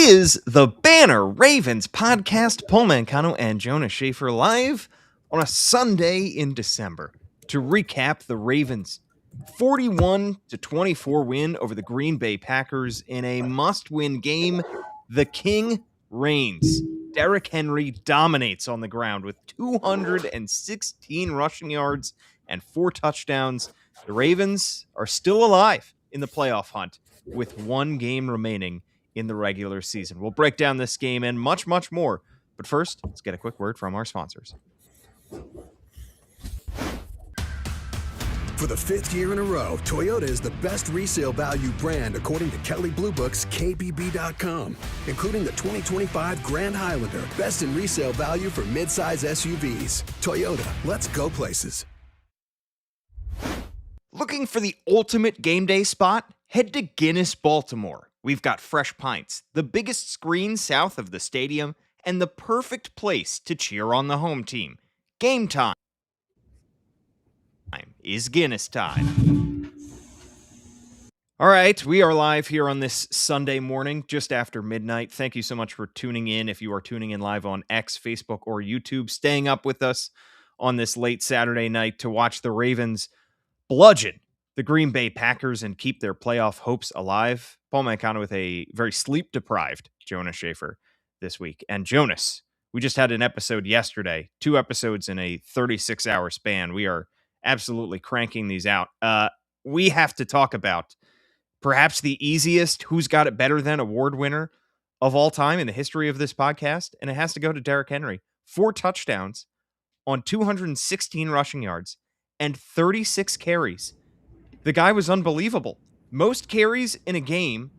is the Banner Ravens podcast. Paul Mancano and Jonas Shaffer live on a Sunday in December to recap the Ravens' 41-24 win over the Green Bay Packers in a must-win game. The King reigns. Derrick Henry dominates on the ground with 216 rushing yards and 4 touchdowns. The Ravens are still alive in the playoff hunt with one game remaining in the regular season. We'll break down this game and much, much more. But first, let's get a quick word from our sponsors. For the fifth year in a row, Toyota is the best resale value brand according to Kelley Blue Book's KBB.com, including the 2025 Grand Highlander, best in resale value for midsize SUVs. Toyota, let's go places. Looking for the ultimate game day spot? Head to Guinness, Baltimore. We've got fresh pints, the biggest screen south of the stadium, and the perfect place to cheer on the home team. Game time is Guinness time. All right, we are live here on this Sunday morning, just after midnight. Thank you so much for tuning in. If you are tuning in live on X, Facebook, or YouTube, staying up with us on this late Saturday night to watch the Ravens bludgeon the Green Bay Packers and keep their playoff hopes alive. Paul Mancano with a very sleep-deprived Jonas Shaffer this week. And Jonas, we just had an episode yesterday, 2 episodes in a 36-hour span. We are absolutely cranking these out. We have to talk about perhaps the easiest Who's Got It Better Than award winner of all time in the history of this podcast, and it has to go to Derrick Henry. 4 touchdowns on 216 rushing yards and 36 carries. The guy was unbelievable. Most carries in a game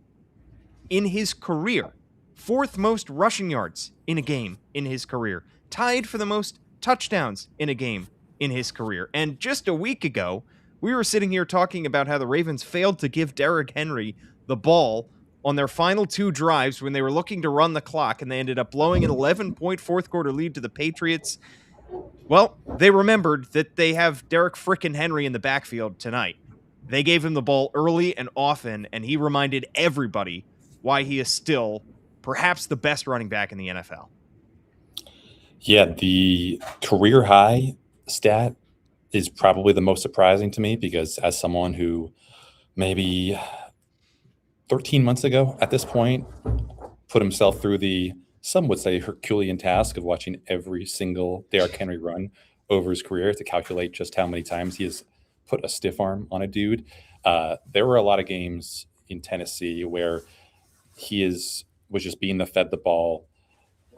in his career. 4th most rushing yards in a game in his career. Tied for the most touchdowns in a game in his career. And just a week ago, we were sitting here talking about how the Ravens failed to give Derrick Henry the ball on their final 2 drives when they were looking to run the clock, and they ended up blowing an 11-point fourth quarter lead to the Patriots. Well, they remembered that they have Derrick frickin' Henry in the backfield tonight. They gave him the ball early and often, and he reminded everybody why he is still perhaps the best running back in the NFL. Yeah, the career high stat is probably the most surprising to me because as someone who maybe 13 months ago at this point put himself through the, some would say, Herculean task of watching every single Derrick Henry run over his career to calculate just how many times he has put a stiff arm on a dude. There were a lot of games in Tennessee where was just being fed the ball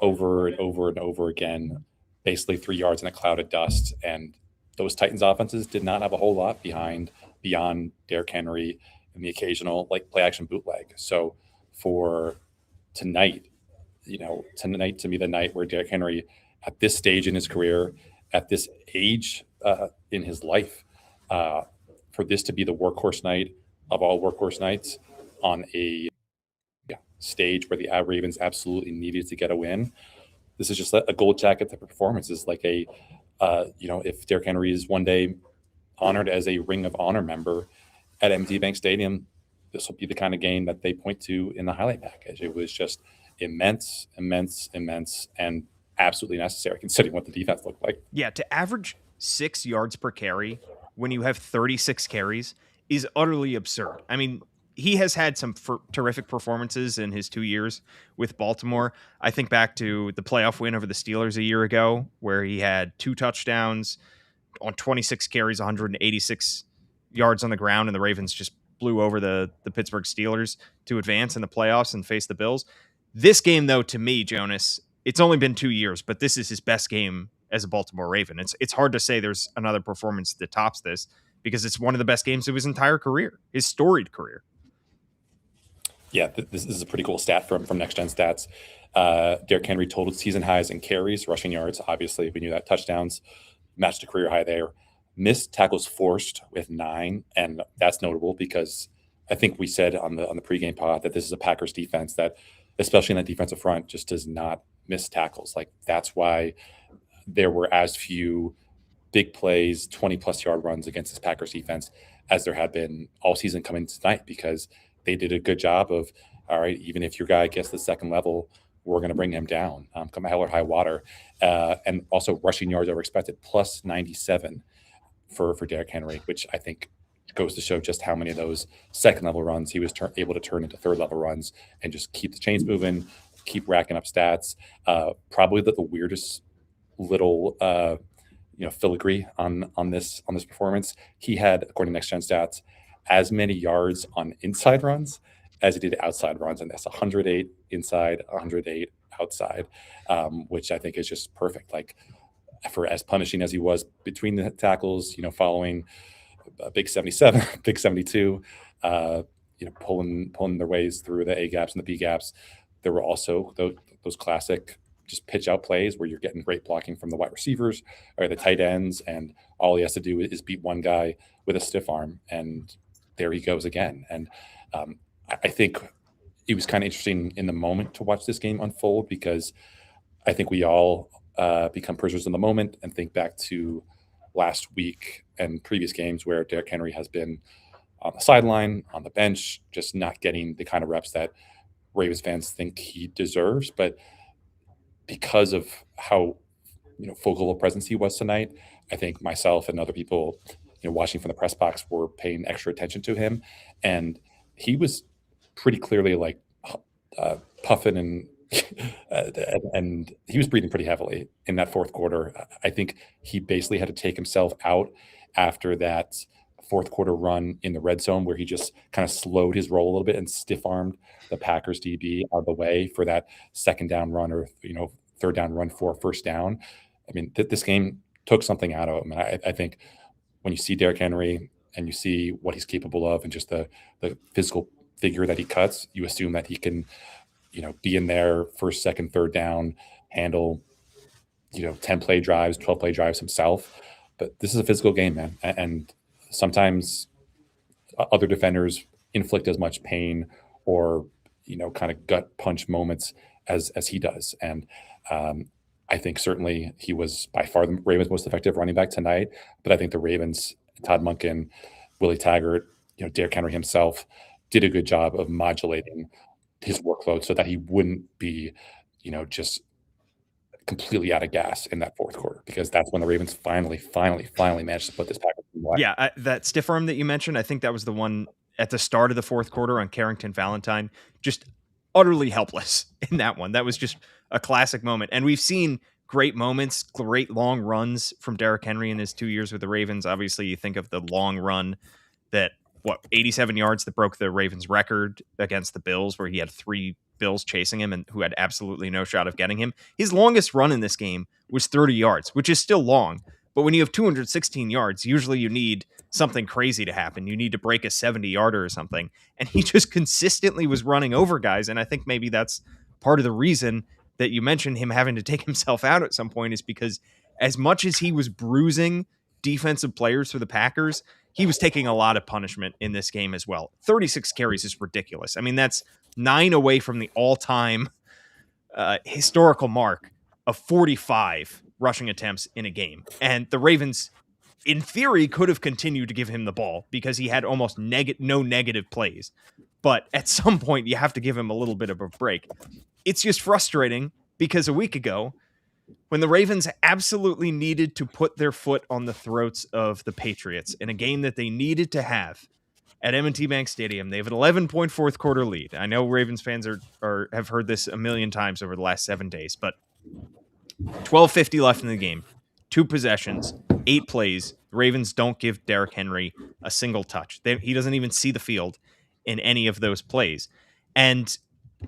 over and over and over again, basically 3 yards in a cloud of dust. And those Titans offenses did not have a whole lot beyond Derrick Henry and the occasional play action bootleg. So for tonight, to me, the night where Derrick Henry at this stage in his career, at this age in his life, for this to be the workhorse night of all workhorse nights on a stage where the Ravens absolutely needed to get a win. This is just a gold jacket type of performance. It's like if Derrick Henry is one day honored as a Ring of Honor member at M&T Bank Stadium, this will be the kind of game that they point to in the highlight package. It was just immense, and absolutely necessary considering what the defense looked like. Yeah, to average 6 yards per carry when you have 36 carries is utterly absurd. I mean, he has had some terrific performances in his 2 years with Baltimore. I think back to the playoff win over the Steelers a year ago where he had 2 touchdowns on 26 carries, 186 yards on the ground, and the Ravens just blew over the Pittsburgh Steelers to advance in the playoffs and face the Bills. This game, though, to me, Jonas, it's only been 2 years, but this is his best game as a Baltimore Raven. It's hard to say there's another performance that tops this because it's one of the best games of his entire career, his storied career. Yeah, this is a pretty cool stat from Next Gen Stats. Derrick Henry totaled season highs in carries, rushing yards. Obviously, we knew that. Touchdowns matched a career high there. Missed tackles forced with 9, and that's notable because I think we said on the pregame pod that this is a Packers defense that, especially in that defensive front, just does not miss tackles. That's why there were as few big plays, 20-plus yard runs against this Packers defense as there had been all season coming tonight, because they did a good job of all right, even if your guy gets the second level, we're going to bring him down, come hell or high water. And also rushing yards over expected, plus 97 for Derrick Henry, which I think goes to show just how many of those second level runs he was able to turn into third level runs and just keep the chains moving, keep racking up stats. Probably the weirdest little filigree on this performance. He had, according to Next Gen Stats, as many yards on inside runs as he did outside runs, and that's 108 inside, 108 outside, which I think is just perfect. Like, for as punishing as he was between the tackles, following big 77, big 72, pulling their ways through the A gaps and the B gaps. There were also those classic just pitch out plays where you're getting great blocking from the wide receivers or the tight ends, and all he has to do is beat one guy with a stiff arm, and there he goes again. And I think it was kind of interesting in the moment to watch this game unfold, because I think we all become prisoners in the moment and think back to last week and previous games where Derrick Henry has been on the sideline, on the bench, just not getting the kind of reps that Ravens fans think he deserves. But because of how focal a presence he was tonight, I think myself and other people watching from the press box were paying extra attention to him, and he was pretty clearly like puffing and and he was breathing pretty heavily in that fourth quarter. I think he basically had to take himself out after that fourth quarter run in the red zone, where he just kind of slowed his roll a little bit and stiff armed the Packers DB out of the way for that second down run, or third down run for first down. I mean, this game took something out of him. And I think when you see Derrick Henry and you see what he's capable of, and just the physical figure that he cuts, you assume that he can be in there first, second, third down, handle 10 play drives, 12 play drives himself. But this is a physical game, man, and sometimes other defenders inflict as much pain or kind of gut punch moments as he does. And I think certainly he was by far the Ravens' most effective running back tonight. But I think the Ravens, Todd Monken, Willie Taggart, Derrick Henry himself, did a good job of modulating his workload so that he wouldn't be, just completely out of gas in that fourth quarter, because that's when the Ravens finally managed to put this Packers team away. Yeah, that stiff arm that you mentioned, I think that was the one at the start of the fourth quarter on Carrington Valentine. Just utterly helpless in that one. That was just a classic moment. And we've seen great moments, great long runs from Derrick Henry in his 2 years with the Ravens. Obviously, you think of the long run that 87 yards that broke the Ravens record against the Bills, where he had 3 Bills chasing him and who had absolutely no shot of getting him. His longest run in this game was 30 yards, which is still long. But when you have 216 yards, usually you need something crazy to happen. You need to break a 70-yarder or something. And he just consistently was running over guys. And I think maybe that's part of the reason that you mentioned him having to take himself out at some point, is because as much as he was bruising defensive players for the Packers, he was taking a lot of punishment in this game as well. 36 carries is ridiculous. I mean, that's 9 away from the all-time historical mark of 45 rushing attempts in a game. And the Ravens, in theory, could have continued to give him the ball because he had almost no negative plays. But at some point, you have to give him a little bit of a break. It's just frustrating because a week ago, when the Ravens absolutely needed to put their foot on the throats of the Patriots in a game that they needed to have at M&T Bank Stadium, they have an 11-point fourth quarter lead. I know Ravens fans have heard this a million times over the last 7 days, but 12:50 left in the game, 2 possessions, 8 plays. The Ravens don't give Derrick Henry a single touch. He doesn't even see the field in any of those plays. And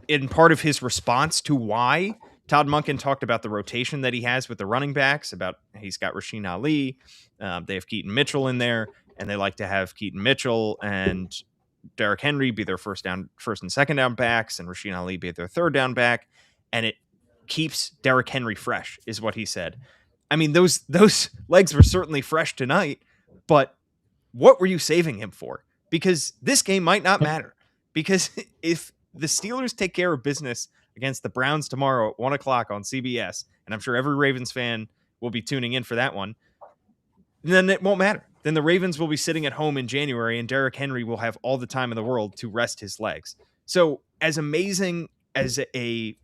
in part of his response to why, Todd Monken talked about the rotation that he has with the running backs, about he's got Rasheen Ali, they have Keaton Mitchell in there, and they like to have Keaton Mitchell and Derrick Henry be their first and second down backs, and Rasheen Ali be their third down back, and it keeps Derrick Henry fresh, is what he said. I mean, those legs were certainly fresh tonight, but what were you saving him for? Because this game might not matter. Because if the Steelers take care of business against the Browns tomorrow at 1:00 on CBS, and I'm sure every Ravens fan will be tuning in for that one, then it won't matter. Then the Ravens will be sitting at home in January, and Derrick Henry will have all the time in the world to rest his legs. So as amazing as a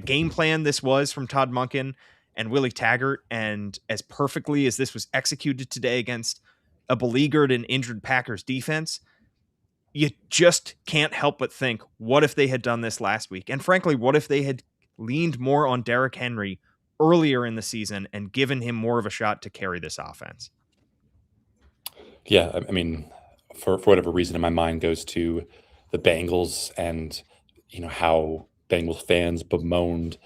game plan this was from Todd Monken and Willie Taggart, and as perfectly as this was executed today against a beleaguered and injured Packers defense, you just can't help but think, what if they had done this last week? And frankly, what if they had leaned more on Derrick Henry earlier in the season and given him more of a shot to carry this offense? Yeah, I mean, for whatever reason, in my mind goes to the Bengals and how Bengals fans bemoaned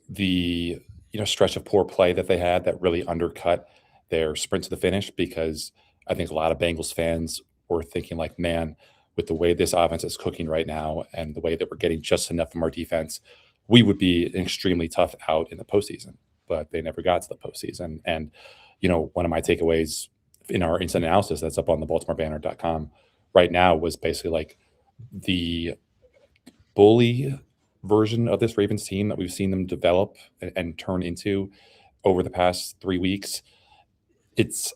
the stretch of poor play that they had that really undercut their sprint to the finish, because I think a lot of Bengals fans were thinking like, man, with the way this offense is cooking right now and the way that we're getting just enough from our defense, we would be an extremely tough out in the postseason. But they never got to the postseason. And one of my takeaways in our instant analysis that's up on the baltimorebanner.com right now was basically like the bully version of this Ravens team that we've seen them develop and turn into over the past 3 weeks. It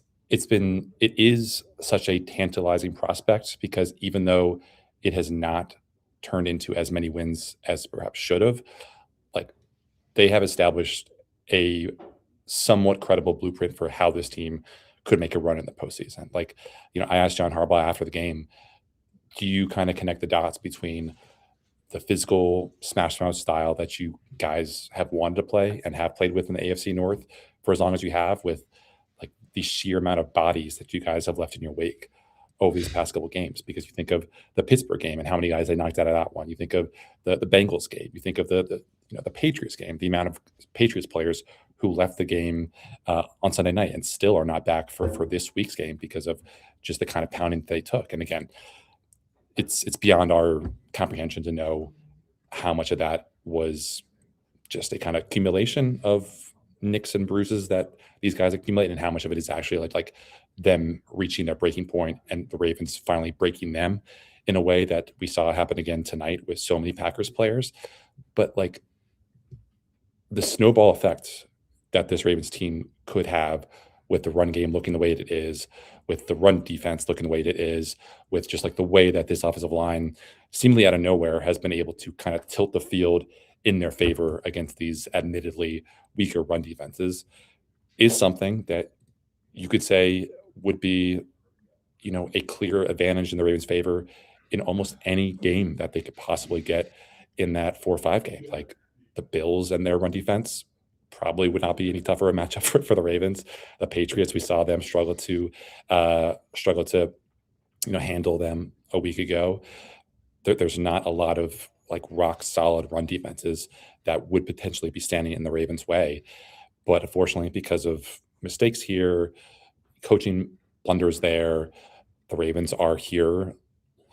is such a tantalizing prospect, because even though it has not turned into as many wins as perhaps should have, like, they have established a somewhat credible blueprint for how this team could make a run in the postseason. Like, I asked John Harbaugh after the game, do you kind of connect the dots between the physical smash mouth style that you guys have wanted to play and have played with in the AFC North for as long as you have, with like the sheer amount of bodies that you guys have left in your wake over these past couple of games? Because you think of the Pittsburgh game and how many guys they knocked out of that one. You think of the Bengals game. You think of the Patriots game, the amount of Patriots players who left the game on Sunday night and still are not back for this week's game because of just the kind of pounding that they took. And again, it's beyond our comprehension to know how much of that was just a kind of accumulation of nicks and bruises that these guys accumulate, and how much of it is actually like them reaching their breaking point and the Ravens finally breaking them in a way that we saw happen again tonight with so many Packers players. But like, the snowball effect that this Ravens team could have with the run game looking the way it is, with the run defense looking the way it is, with just like the way that this offensive line seemingly out of nowhere has been able to kind of tilt the field in their favor against these admittedly weaker run defenses, is something that you could say would be, a clear advantage in the Ravens' favor in almost any game that they could possibly get in that 4-5 game. Like, the Bills and their run defense probably would not be any tougher a matchup for the Ravens. The Patriots, we saw them struggle to handle them a week ago. There's not a lot of like rock solid run defenses that would potentially be standing in the Ravens' way. But unfortunately, because of mistakes here, coaching blunders there, the Ravens are here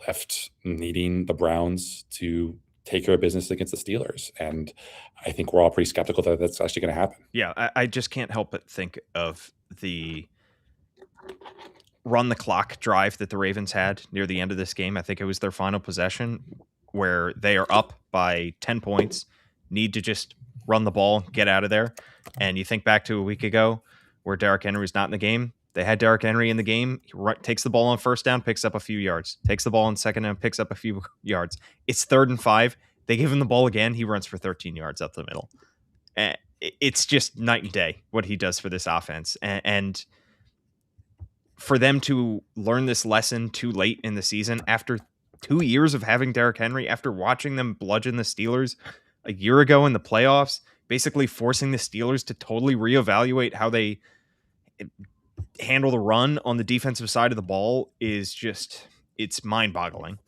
left needing the Browns to take care of business against the Steelers. And I think we're all pretty skeptical that that's actually going to happen. Yeah, I just can't help but think of the run the clock drive that the Ravens had near the end of this game. I think it was their final possession where they are up by 10 points, need to just run the ball, get out of there. And you think back to a week ago where Derrick Henry's not in the game. They had Derrick Henry in the game. He takes the ball on first down, picks up a few yards. Takes the ball on second down, picks up a few yards. It's 3rd and 5. They give him the ball again. He runs for 13 yards up the middle. It's just night and day what he does for this offense. And for them to learn this lesson too late in the season, after 2 years of having Derrick Henry, after watching them bludgeon the Steelers a year ago in the playoffs, basically forcing the Steelers to totally reevaluate how they handle the run on the defensive side of the ball, is just, it's mind-boggling.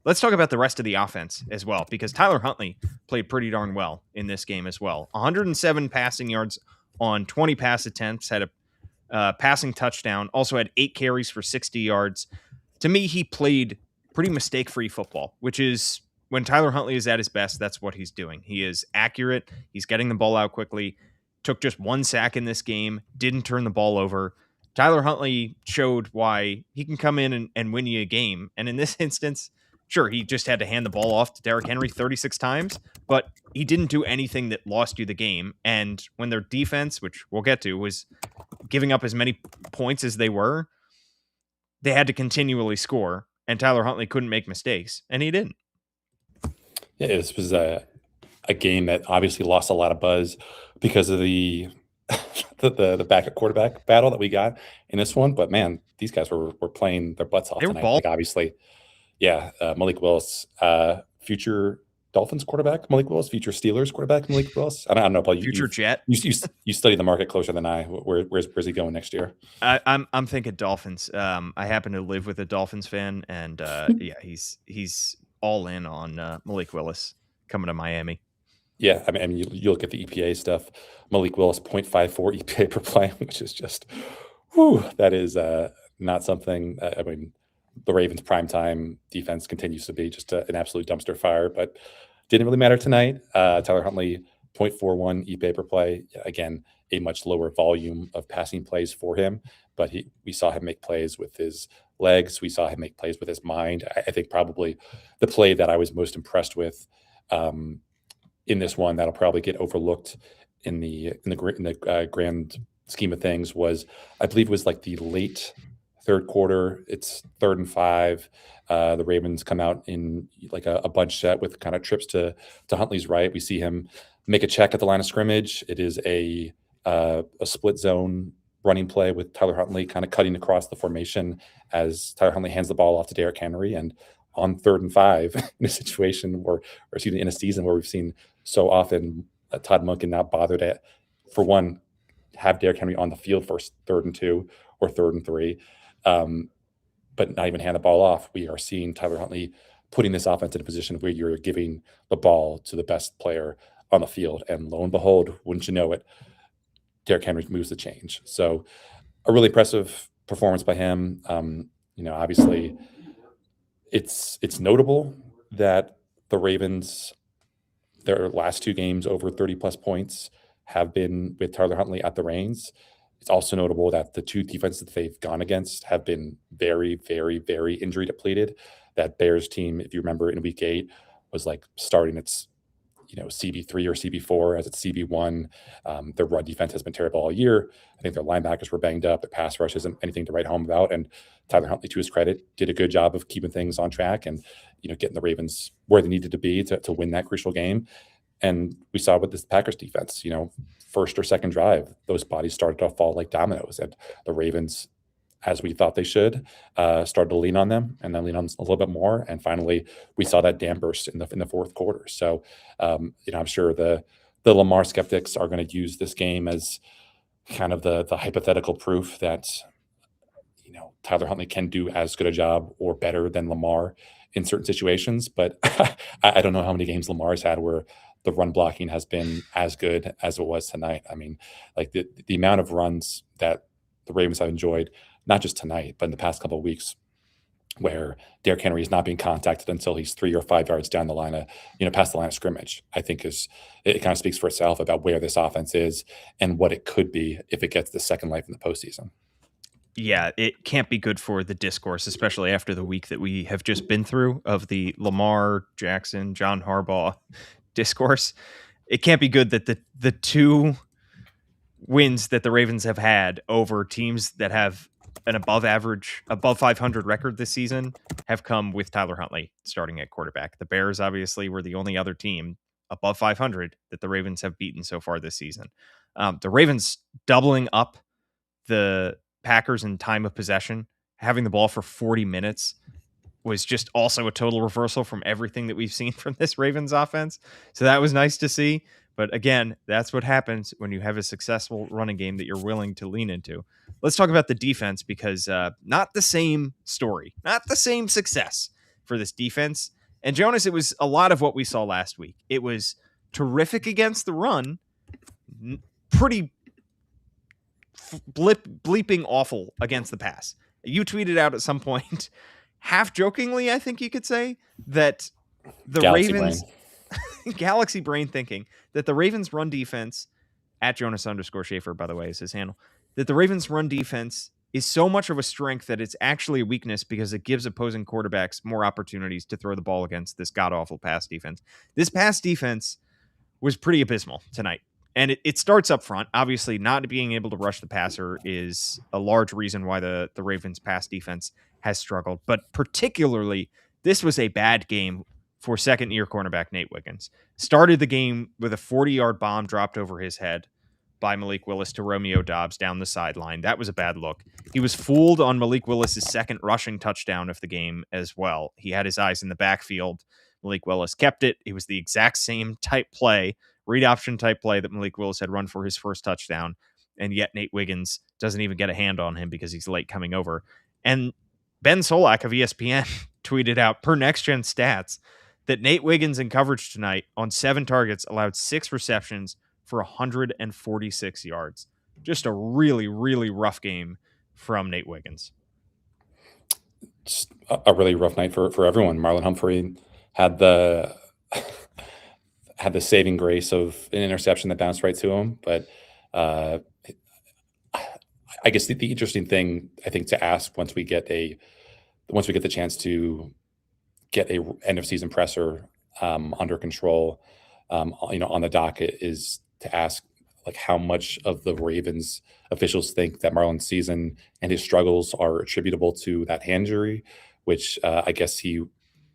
Let's talk about the rest of the offense as well, because Tyler Huntley played pretty darn well in this game as well. 107 passing yards on 20 pass attempts, had a passing touchdown, also had 8 carries for 60 yards. To me, he played pretty mistake-free football, which is, when Tyler Huntley is at his best, that's what he's doing. He is accurate. He's getting the ball out quickly. Took just 1 sack in this game. Didn't turn the ball over. Tyler Huntley showed why he can come in and win you a game. And in this instance, sure, he just had to hand the ball off to Derrick Henry 36 times, but he didn't do anything that lost you the game. And when their defense, which we'll get to, was giving up as many points as they were, they had to continually score. and Tyler Huntley couldn't make mistakes, and he didn't. Yeah, this was a game that obviously lost a lot of buzz because of the the backup quarterback battle that we got in this one. But man, these guys were playing their butts off They were tonight. Like obviously, yeah, Malik Willis, future Dolphins quarterback, Malik Willis, future Steelers quarterback, Malik Willis. I don't know about you. Future Jet. You study the market closer than I. Where's he going next year? I'm thinking Dolphins. I happen to live with a Dolphins fan, and yeah, he's all in on Malik Willis coming to Miami. Yeah, I mean, you look at the EPA stuff. Malik Willis 0.54 EPA per play, which is just, whew, that is not something. I mean, the Ravens' primetime defense continues to be just an absolute dumpster fire, but didn't really matter tonight. Tyler Huntley 0.41 EPA per play. Again, a much lower volume of passing plays for him, but we saw him make plays with his legs. We saw him make plays with his mind. I think probably the play that I was most impressed with in this one that'll probably get overlooked in the grand scheme of things was, I believe it was like the late third quarter. It's 3rd and 5. The Ravens come out in like a bunch set with kind of trips to Huntley's right. We see him make a check at the line of scrimmage. It is a split zone running play with Tyler Huntley kind of cutting across the formation as Tyler Huntley hands the ball off to Derrick Henry. And on 3rd and 5 in a situation or excuse me, in a season where we've seen so often Todd Monken not bother to, for one, have Derrick Henry on the field for 3rd and 2 or 3rd and 3, but not even hand the ball off. We are seeing Tyler Huntley putting this offense in a position where you're giving the ball to the best player on the field. And lo and behold, wouldn't you know it, Derrick Henry moves the change. So a really impressive performance by him. Obviously it's notable that the Ravens, their last 2 games over 30 plus points have been with Tyler Huntley at the reins. It's also notable that the 2 defenses that they've gone against have been very, very, very injury depleted. That Bears team, if you remember in week 8, was like starting its CB3 or CB4 as its CB1. Their run defense has been terrible all year. I think their linebackers were banged up. Their pass rush isn't anything to write home about. And Tyler Huntley, to his credit, did a good job of keeping things on track and getting the Ravens where they needed to be to win that crucial game. And we saw with this Packers defense, first or second drive, those bodies started to fall like dominoes. And the Ravens, as we thought they should, started to lean on them and then lean on a little bit more. And finally, we saw that dam burst in the 4th quarter. So, I'm sure the Lamar skeptics are going to use this game as kind of the hypothetical proof that, Tyler Huntley can do as good a job or better than Lamar in certain situations. But I don't know how many games Lamar's had where the run blocking has been as good as it was tonight. I mean, like the amount of runs that the Ravens have enjoyed, not just tonight, but in the past couple of weeks, where Derrick Henry is not being contacted until he's 3 or 5 yards down the line past the line of scrimmage, I think it kind of speaks for itself about where this offense is and what it could be if it gets the second life in the postseason. Yeah, it can't be good for the discourse, especially after the week that we have just been through of the Lamar Jackson, John Harbaugh discourse. It can't be good that the 2 wins that the Ravens have had over teams that have an above 500 record this season have come with Tyler Huntley starting at quarterback. The Bears obviously were the only other team above 500 that the Ravens have beaten so far this season. The Ravens doubling up the Packers in time of possession, having the ball for 40 minutes was just also a total reversal from everything that we've seen from this Ravens offense. So that was nice to see. But again, that's what happens when you have a successful running game that you're willing to lean into. Let's talk about the defense because not the same story, not the same success for this defense. And Jonas, it was a lot of what we saw last week. It was terrific against the run, pretty bleeping awful against the pass. You tweeted out at some point, half jokingly, I think you could say, that the Galaxy Ravens... Galaxy brain thinking that the Ravens run defense at Jonas_Shaffer, by the way, is his handle, that the Ravens run defense is so much of a strength that it's actually a weakness because it gives opposing quarterbacks more opportunities to throw the ball against this god-awful pass defense. This pass defense was pretty abysmal tonight. And it starts up front. Obviously, not being able to rush the passer is a large reason why the Ravens pass defense has struggled. But particularly, this was a bad game for second-year cornerback Nate Wiggins. Started the game with a 40-yard bomb dropped over his head by Malik Willis to Romeo Doubs down the sideline. That was a bad look. He was fooled on Malik Willis's second rushing touchdown of the game as well. He had his eyes in the backfield. Malik Willis kept it. It was the exact same type play, read option type play that Malik Willis had run for his first touchdown. And yet Nate Wiggins doesn't even get a hand on him because he's late coming over. And Ben Solak of ESPN tweeted out, per Next Gen Stats, that Nate Wiggins in coverage tonight on 7 targets allowed 6 receptions for 146 yards. Just a really, really rough game from Nate Wiggins. Just a really rough night for everyone. Marlon Humphrey had the saving grace of an interception that bounced right to him. But I guess the interesting thing, I think, to ask once we get the chance to get a end of season presser under control, on the docket, is to ask, like, how much of the Ravens officials think that Marlon's season and his struggles are attributable to that hand injury, which I guess he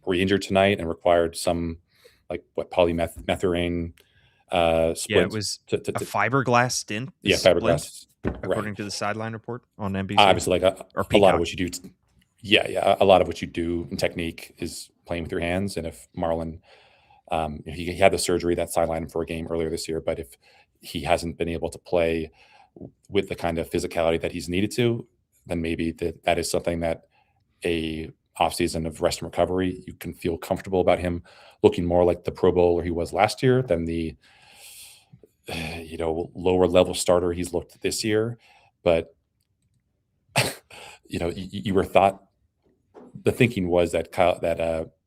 re-injured tonight and required some, like, polymethylene splint. Yeah, it was a fiberglass stint. Yeah, fiberglass. According to the sideline report on NBC. Obviously, like a lot of what you do. A lot of what you do in technique is playing with your hands. And if Marlon, he had the surgery that sidelined him for a game earlier this year, but if he hasn't been able to play with the kind of physicality that he's needed to, then maybe that is something that a offseason of rest and recovery, you can feel comfortable about him looking more like the Pro Bowler he was last year than the lower level starter he's looked this year. But you were thought, the thinking was that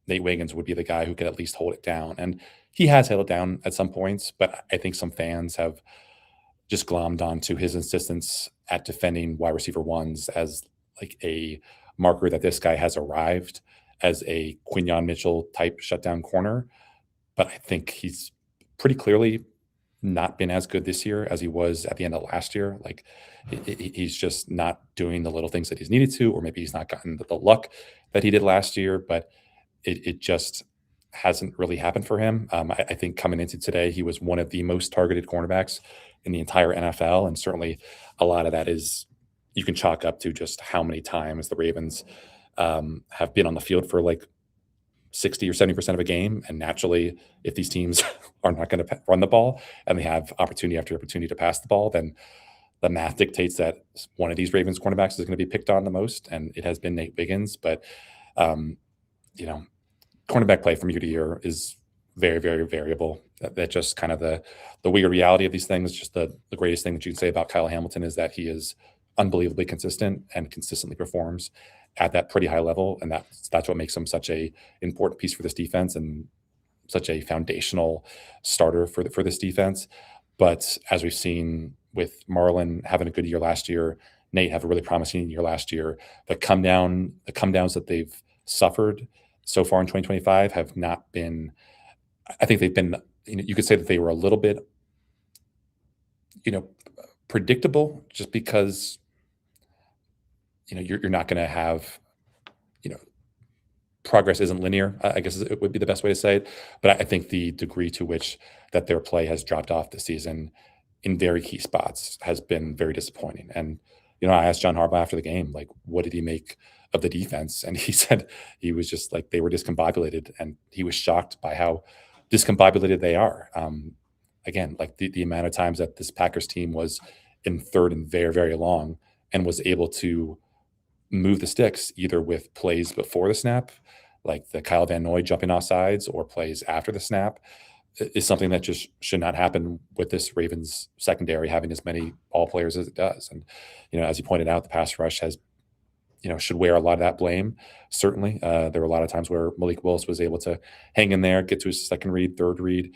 Nate Wiggins would be the guy who could at least hold it down, and he has held it down at some points. But I think some fans have just glommed onto his insistence at defending wide receiver ones as like a marker that this guy has arrived as a Quinyon Mitchell type shutdown corner. But I think he's pretty clearly not been as good this year as he was at the end of last year. Like, he's just not doing the little things that he's needed to, or maybe he's not gotten the luck that he did last year, but it just hasn't really happened for him. I think coming into today, he was one of the most targeted cornerbacks in the entire NFL. And certainly a lot of that is, you can chalk up to just how many times the Ravens have been on the field for like 60 or 70% of a game. And naturally, if these teams are not going to run the ball and they have opportunity after opportunity to pass the ball, then the math dictates that one of these Ravens cornerbacks is going to be picked on the most. And it has been Nate Wiggins. But, cornerback play from year to year is very, very variable. That just kind of the weird reality of these things. Just the greatest thing that you can say about Kyle Hamilton is that he is unbelievably consistent and consistently performs at that pretty high level. And that's what makes him such a important piece for this defense and such a foundational starter for this defense. But as we've seen with Marlon having a good year last year, Nate have a really promising year last year, the come downs that they've suffered so far in 2025 have not been, I think they've been, you could say that they were a little bit, predictable, just because, you're not going to have, progress isn't linear, I guess it would be the best way to say it. But I think the degree to which that their play has dropped off this season in very key spots has been very disappointing. And, I asked John Harbaugh after the game, like, what did he make of the defense? And he said he was just like, they were discombobulated, and he was shocked by how discombobulated they are. Again, like the amount of times that this Packers team was in third and very, very long and was able to move the sticks either with plays before the snap, like the Kyle Van Noy jumping off sides, or plays after the snap, is something that just should not happen with this Ravens secondary having as many ball players as it does. And, as you pointed out, the pass rush has, should wear a lot of that blame. Certainly. There were a lot of times where Malik Willis was able to hang in there, get to his second read, third read,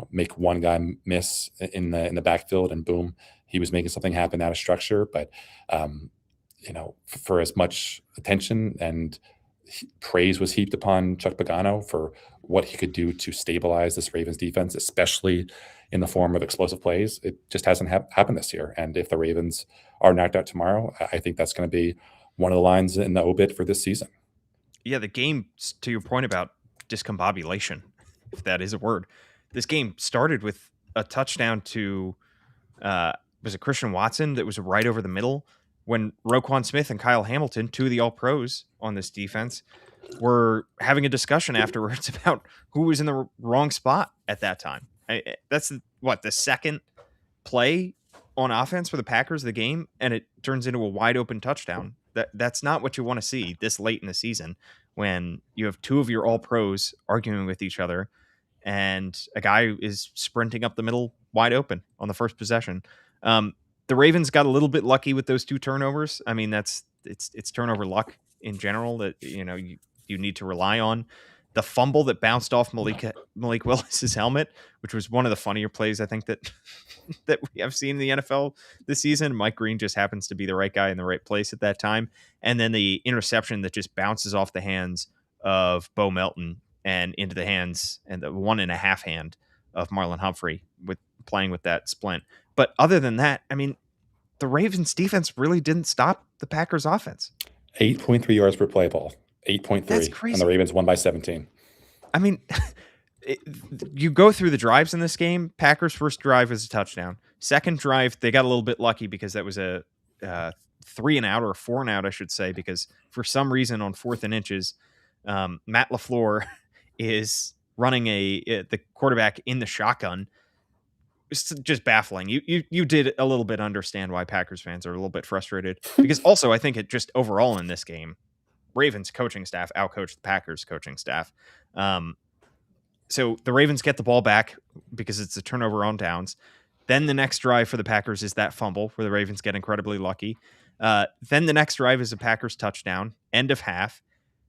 make one guy miss in the backfield, and boom, he was making something happen out of structure. But, for as much attention and praise was heaped upon Chuck Pagano for what he could do to stabilize this Ravens defense, especially in the form of explosive plays, it just hasn't happened this year. And if the Ravens are knocked out tomorrow, I think that's going to be one of the lines in the obit for this season. Yeah, the game, to your point about discombobulation, if that is a word, this game started with a touchdown to was it Christian Watson that was right over the middle when Roquan Smith and Kyle Hamilton, two of the All-Pros on this defense, were having a discussion afterwards about who was in the wrong spot at that time. That's what, the second play on offense for the Packers of the game, and it turns into a wide open touchdown. That's not what you want to see this late in the season when you have two of your All-Pros arguing with each other and a guy is sprinting up the middle wide open on the first possession. The Ravens got a little bit lucky with those two turnovers. I mean, it's turnover luck in general that you need to rely on. The fumble that bounced off Malik Willis's helmet, which was one of the funnier plays I think that that we have seen in the NFL this season. Mike Green just happens to be the right guy in the right place at that time. And then the interception that just bounces off the hands of Bo Melton and into the hands and the 1.5 hand of Marlon Humphrey with playing with that splint. But other than that, I mean, the Ravens defense really didn't stop the Packers offense. 8.3 yards per play, Paul. 8.3. That's crazy. And the Ravens won by 17. I mean, you go through the drives in this game. Packers' first drive was a touchdown. Second drive, they got a little bit lucky because that was a 3 and out or a 4 and out, I should say, because for some reason on 4th and inches, Matt LaFleur is running the quarterback in the shotgun. It's just baffling. You did a little bit understand why Packers fans are a little bit frustrated because also I think it just overall in this game, Ravens coaching staff outcoached the Packers coaching staff. So the Ravens get the ball back because it's a turnover on downs. Then the next drive for the Packers is that fumble where the Ravens get incredibly lucky. Then the next drive is a Packers touchdown, end of half,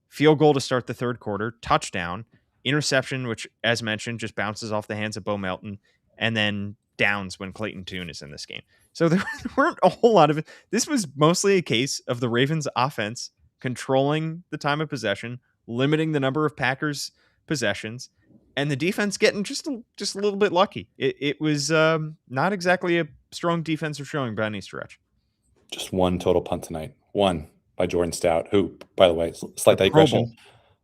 field goal to start the third quarter, touchdown, interception, which as mentioned just bounces off the hands of Bo Melton, and then downs when Clayton Tune is in this game. So there weren't a whole lot of it. This was mostly a case of the Ravens offense controlling the time of possession, limiting the number of Packers possessions, and the defense getting just a little bit lucky. It was not exactly a strong defensive showing by any stretch. Just one total punt tonight. One by Jordan Stout, who, by the way, slight digression.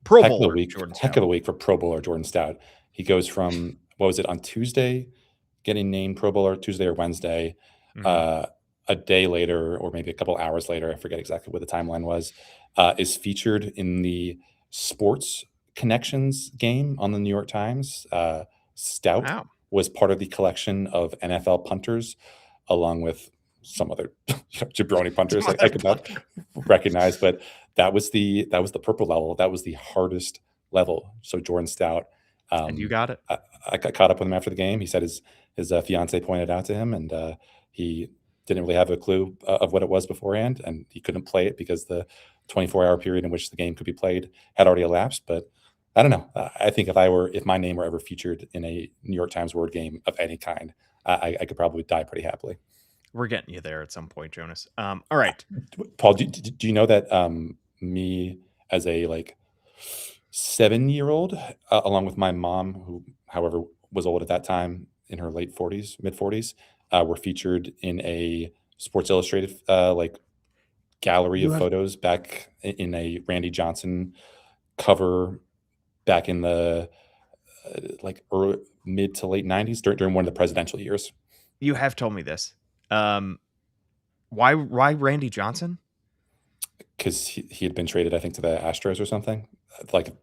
Pro heck of Bowler the week, Jordan heck Stout. of the week for Pro Bowler Jordan Stout. He goes from, what was it, on Tuesday, getting named Pro Bowler, Tuesday or Wednesday, a day later, or maybe a couple hours later, I forget exactly what the timeline was, is featured in the Sports Connections game on the New York Times. Stout was part of the collection of NFL punters, along with some other jabroni punters I could not recognize, but that was the purple level. That was the hardest level. So Jordan Stout, and you got it. I got caught up with him after the game. He said his fiance pointed out to him, and he didn't really have a clue of what it was beforehand, and he couldn't play it because the 24-hour period in which the game could be played had already elapsed. But I don't know. I think if my name were ever featured in a New York Times word game of any kind, I could probably die pretty happily. We're getting you there at some point, Jonas. All right, Paul. Do you know that me as a 7-year-old, along with my mom, who, however, was old at that time, in her late 40s, mid 40s, were featured in a Sports Illustrated gallery of photos back in a Randy Johnson cover back in the early, mid to late 90s during one of the presidential years. You have told me this. Why Randy Johnson? Because he had been traded, I think, to the Astros or something.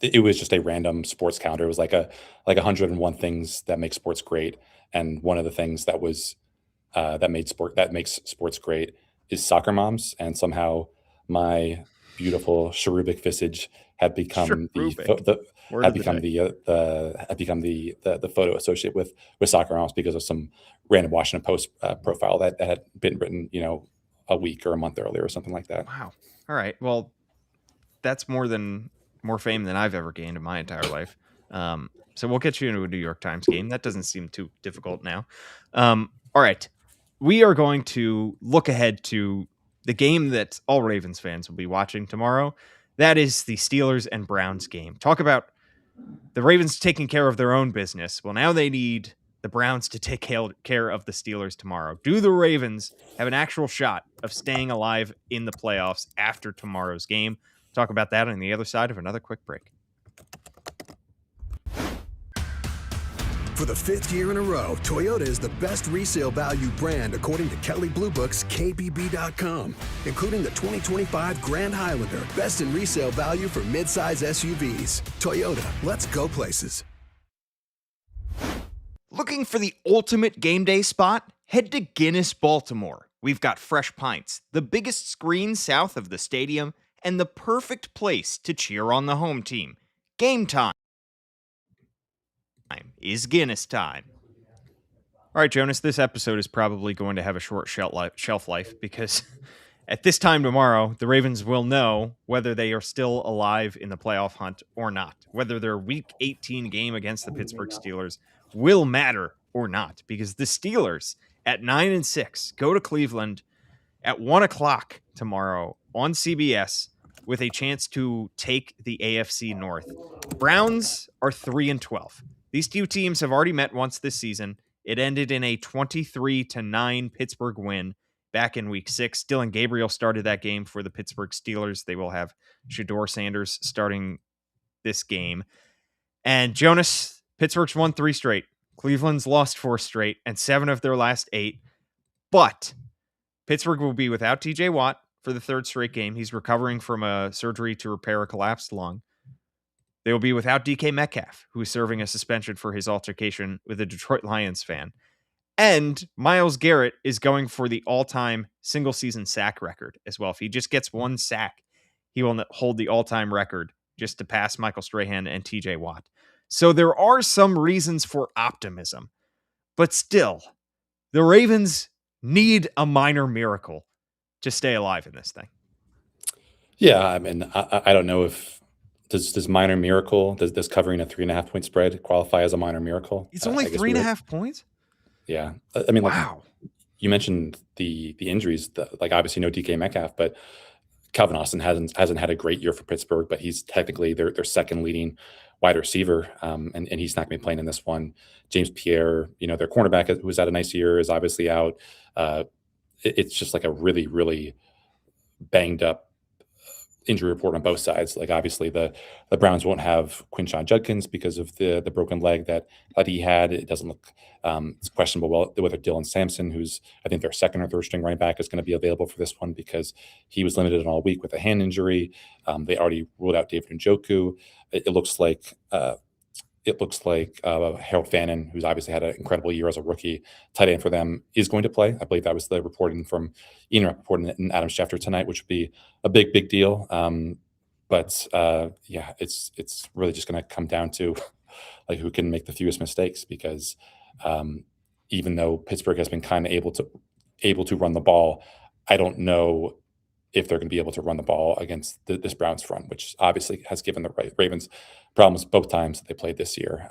It was just a random sports calendar. It was like 101 things that make sports great, and one of the things that was that makes sports great is soccer moms, and somehow my beautiful cherubic visage had become the photo associated with soccer moms because of some random Washington Post profile that had been written, a week or a month earlier or something like that. Wow. All right. Well, that's more fame than I've ever gained in my entire life. So we'll get you into a New York Times game. That doesn't seem too difficult now. All right. We are going to look ahead to the game that all Ravens fans will be watching tomorrow. That is the Steelers and Browns game. Talk about the Ravens taking care of their own business. Well, now they need the Browns to take care of the Steelers tomorrow? Do the Ravens have an actual shot of staying alive in the playoffs after tomorrow's game? Talk about that on the other side of another quick break. For the 5th year in a row, Toyota is the best resale value brand according to Kelley Blue Book's KBB.com, including the 2025 Grand Highlander, best in resale value for midsize SUVs. Toyota, let's go places. Looking for the ultimate game day spot? Head to Guinness, Baltimore. We've got fresh pints, the biggest screen south of the stadium, and the perfect place to cheer on the home team. Game time is Guinness time. All right, Jonas, this episode is probably going to have a short shelf life because at this time tomorrow, the Ravens will know whether they are still alive in the playoff hunt or not. Whether their Week 18 game against the Pittsburgh Steelers will matter or not, because the Steelers at 9-6 go to Cleveland at 1:00 tomorrow on CBS with a chance to take the AFC North. Browns are 3-12. These two teams have already met once this season. It ended in a 23-9 Pittsburgh win back in Week 6. Dylan Gabriel started that game for the Pittsburgh Steelers. They will have Shador Sanders starting this game. And Jonas, Pittsburgh's won 3 straight. Cleveland's lost 4 straight and 7 of their last 8. But Pittsburgh will be without TJ Watt for the 3rd straight game. He's recovering from a surgery to repair a collapsed lung. They will be without DK Metcalf, who is serving a suspension for his altercation with a Detroit Lions fan. And Myles Garrett is going for the all-time single-season sack record as well. If he just gets 1 sack, he will hold the all-time record just to pass Michael Strahan and TJ Watt. So there are some reasons for optimism. But still, the Ravens need a minor miracle to stay alive in this thing. Yeah, I mean, I don't know if does minor miracle, does covering a 3.5 point spread qualify as a minor miracle? It's only 3.5 points? Yeah. I mean, wow. Like, you mentioned the injuries, like obviously no DK Metcalf, but Calvin Austin hasn't had a great year for Pittsburgh, but he's technically their second leading wide receiver, and he's not going to be playing in this one. James Pierre, their cornerback who's had a nice year, is obviously out. It's just like a really, really banged up injury report on both sides. Like obviously the Browns won't have Quinshon Judkins because of the broken leg that he had. It doesn't look it's questionable whether Dylan Sampson, who's I think their 2nd or 3rd string running back, is going to be available for this one because he was limited all week with a hand injury. They already ruled out David Njoku. It looks like Harold Fannin, who's obviously had an incredible year as a rookie tight end for them, is going to play. I believe that was the reporting from Ian Rappaport and Adam Schefter tonight, which would be a big deal. But it's really just going to come down to like who can make the fewest mistakes, because even though Pittsburgh has been kind of able to run the ball, I don't know if they're going to be able to run the ball against this Browns front, which obviously has given the Ravens problems both times that they played this year.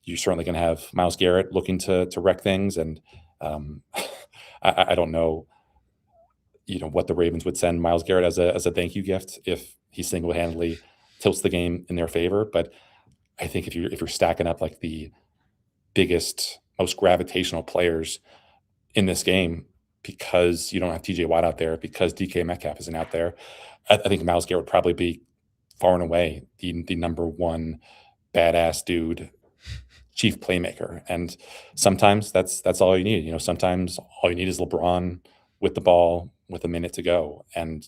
You're certainly going to have Myles Garrett looking to wreck things, and I don't know, what the Ravens would send Myles Garrett as a thank you gift if he single-handedly tilts the game in their favor. But I think if you're stacking up like the biggest, most gravitational players in this game, because you don't have TJ Watt out there, because DK Metcalf isn't out there, I think Myles Garrett would probably be far and away the number one badass dude, chief playmaker. And sometimes that's all you need. Sometimes all you need is LeBron with the ball with a minute to go, and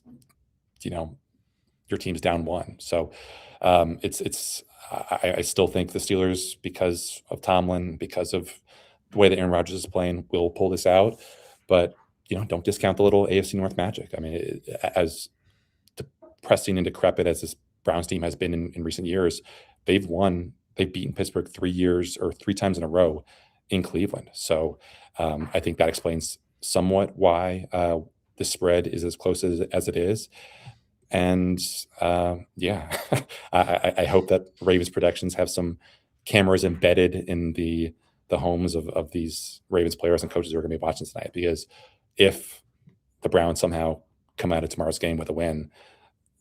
your team's down 1. So I still think the Steelers, because of Tomlin, because of the way that Aaron Rodgers is playing, will pull this out. But don't discount the little AFC North magic. I mean, as depressing and decrepit as this Browns team has been in recent years, they've beaten Pittsburgh 3 times in a row in Cleveland. So I think that explains somewhat why the spread is as close as it is. And I hope that Ravens Productions have some cameras embedded in the homes of these Ravens players and coaches who are going to be watching tonight, because if the Browns somehow come out of tomorrow's game with a win,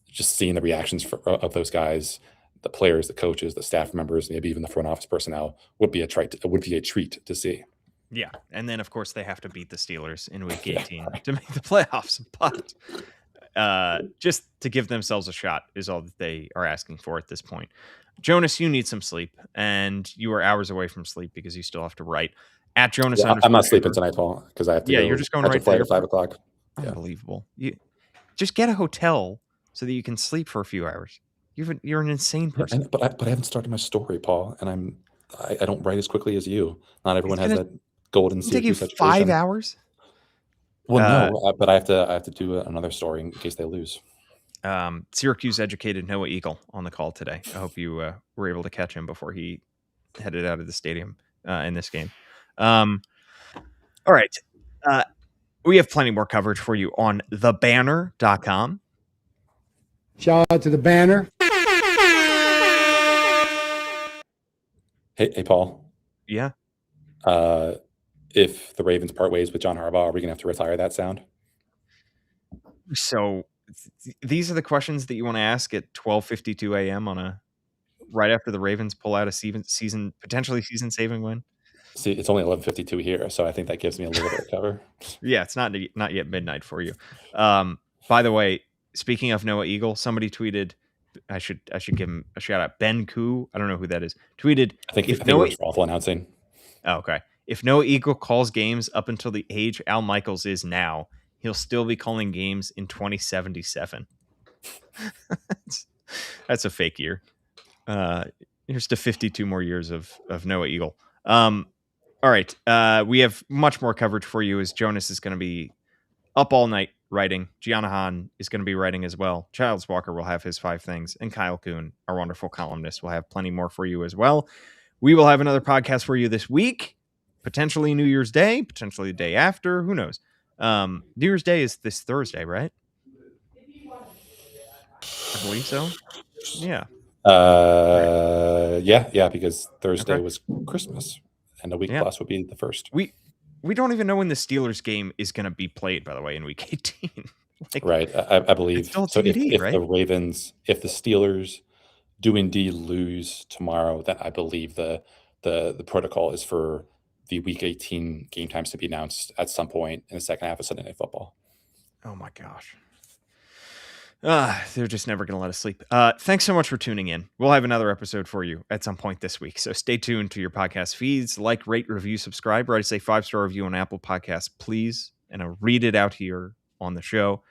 just seeing the reactions of those guys, the players, the coaches, the staff members, maybe even the front office personnel would be a treat to see. Yeah, and then of course they have to beat the Steelers in Week 18 to make the playoffs. But just to give themselves a shot is all that they are asking for at this point. Jonas, you need some sleep, and you are hours away from sleep because you still have to write. At Jonas, I'm not sleeping tonight, Paul, because I have to. Yeah, you're just going right to flight at 5 o'clock. Unbelievable. You just get a hotel so that you can sleep for a few hours. You're an insane person. But I haven't started my story, Paul, and I don't write as quickly as you. Not everyone has that golden Syracuse education. Take you 5 hours? Well, no, but I have to do another story in case they lose. Syracuse educated Noah Eagle on the call today. I hope you were able to catch him before he headed out of the stadium in this game. All right. We have plenty more coverage for you on thebanner.com. Shout out to the Banner. Hey, Paul. Yeah. If the Ravens part ways with John Harbaugh, are we going to have to retire that sound? So these are the questions that you want to ask at 12:52 a.m. right after the Ravens pull out a potentially season-saving win. See, it's only 11:52 here, so I think that gives me a little bit of cover. Yeah, it's not yet midnight for you. By the way, speaking of Noah Eagle, somebody tweeted. I should give him a shout out. Ben Koo, I don't know who that is. Tweeted. I think it was awful announcing. Oh, okay. If Noah Eagle calls games up until the age Al Michaels is now, he'll still be calling games in 2077. That's a fake year. Here's to 52 more years of Noah Eagle. All right. We have much more coverage for you as Jonas is going to be up all night writing. Gianna Hahn is going to be writing as well. Childs Walker will have his 5 things. And Kyle Kuhn, our wonderful columnist, will have plenty more for you as well. We will have another podcast for you this week. Potentially New Year's Day. Potentially the day after. Who knows? New Year's Day is this Thursday, right? I believe so. Yeah. Yeah, because Thursday was Christmas, and a week plus would be the first. We don't even know when the Steelers game is going to be played, by the way, in Week 18. Right, I believe. So TBD, right? If the Steelers do indeed lose tomorrow, then I believe the protocol is for the Week 18 game times to be announced at some point in the second half of Sunday Night Football. Oh my gosh. They're just never going to let us sleep. Thanks so much for tuning in. We'll have another episode for you at some point this week. So stay tuned to your podcast feeds. Like, rate, review, subscribe. Write us a 5-star review on Apple Podcasts, please. And I'll read it out here on the show.